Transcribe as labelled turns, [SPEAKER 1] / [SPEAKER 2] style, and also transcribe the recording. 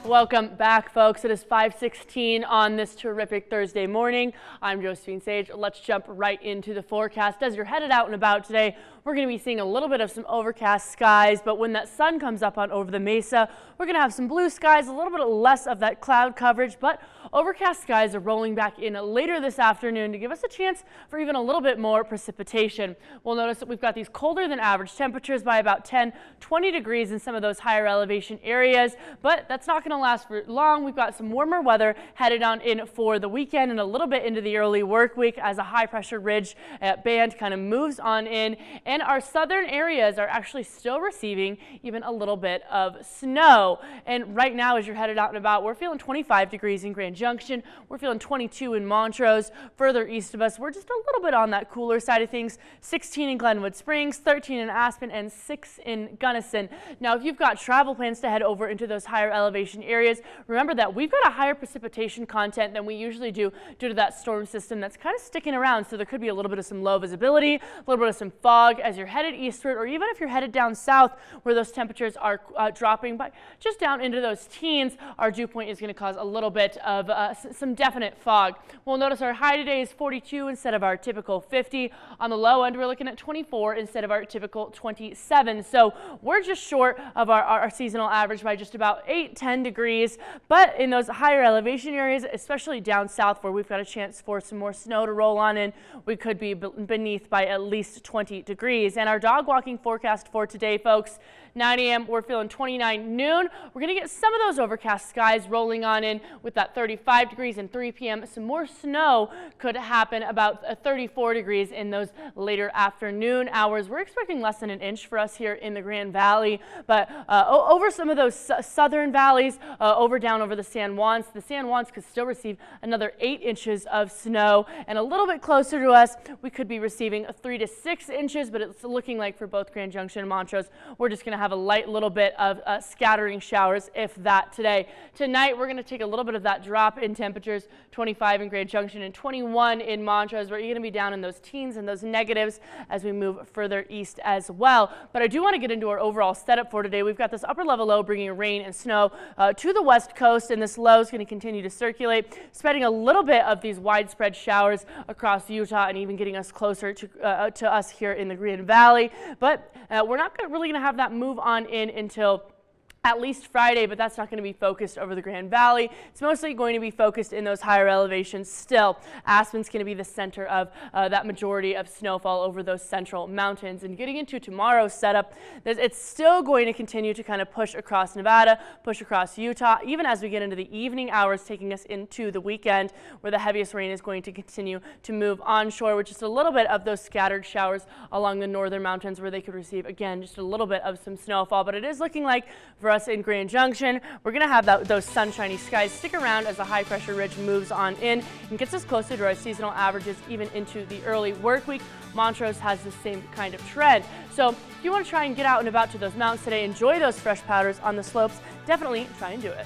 [SPEAKER 1] Welcome back, folks. It is 5:16 on this terrific Thursday morning. I'm Josephine Sage. Let's jump right into the forecast. As you're headed out and about today, we're going to be seeing a little bit of some overcast skies, but when that sun comes up on over the mesa, we're going to have some blue skies, a little bit less of that cloud coverage, but overcast skies are rolling back in later this afternoon to give us a chance for even a little bit more precipitation. We'll notice that we've got these colder than average temperatures by about 10-20 degrees in some of those higher elevation areas, but that's not going to last for long. We've got some warmer weather headed on in for the weekend and a little bit into the early work week as a high pressure ridge band kind of moves on in, and our southern areas are actually still receiving even a little bit of snow. And right now, as you're headed out and about, we're feeling 25 degrees in Grand Junction. We're feeling 22 in Montrose. Further east of us, we're just a little bit on that cooler side of things. 16 in Glenwood Springs, 13 in Aspen, and 6 in Gunnison. Now, if you've got travel plans to head over into those higher elevation areas, remember that we've got a higher precipitation content than we usually do due to that storm system that's kind of sticking around. So there could be a little bit of some low visibility, a little bit of some fog as you're headed eastward, or even if you're headed down south where those temperatures are dropping by just down into those teens. Our dew point is going to cause a little bit of some definite fog. We'll notice our high today is 42 instead of our typical 50. On the low end, we're looking at 24 instead of our typical 27. So we're just short of our seasonal average by just about 8-10 degrees. But in those higher elevation areas, especially down south where we've got a chance for some more snow to roll on in, we could be beneath by at least 20 degrees. And our dog walking forecast for today, folks, 9 a.m. we're feeling 29. Noon, we're going to get some of those overcast skies rolling on in with that 35 degrees, and 3 p.m. some more snow could happen about 34 degrees in those later afternoon hours. We're expecting less than an inch for us here in the Grand Valley, but over some of those southern valleys, down over the San Juans could still receive another 8 inches of snow, and a little bit closer to us, we could be receiving 3 to 6 inches, but it's looking like for both Grand Junction and Montrose, we're just going to have a light little bit of scattering showers, if that, today. Tonight, we're going to take a little bit of that drop in temperatures, 25 in Grand Junction and 21 in Montrose. We're going to be down in those teens and those negatives as we move further east as well. But I do want to get into our overall setup for today. We've got this upper level low bringing rain and snow to the west coast, and this low is going to continue to circulate, spreading a little bit of these widespread showers across Utah and even getting us closer to us here in the Grand Valley. But we're not really going to have that move on in until at least Friday, but that's not going to be focused over the Grand Valley. It's mostly going to be focused in those higher elevations still. Aspen's going to be the center of that majority of snowfall over those central mountains. And getting into tomorrow's setup, it's still going to continue to kind of push across Nevada, push across Utah, even as we get into the evening hours, taking us into the weekend, where the heaviest rain is going to continue to move onshore with just a little bit of those scattered showers along the northern mountains where they could receive, again, just a little bit of some snowfall. But it is looking like for us in Grand Junction, we're going to have those sunshiny skies stick around as a high pressure ridge moves on in and gets us closer to our seasonal averages even into the early work week. Montrose has the same kind of trend. So if you want to try and get out and about to those mountains today, enjoy those fresh powders on the slopes, definitely try and do it.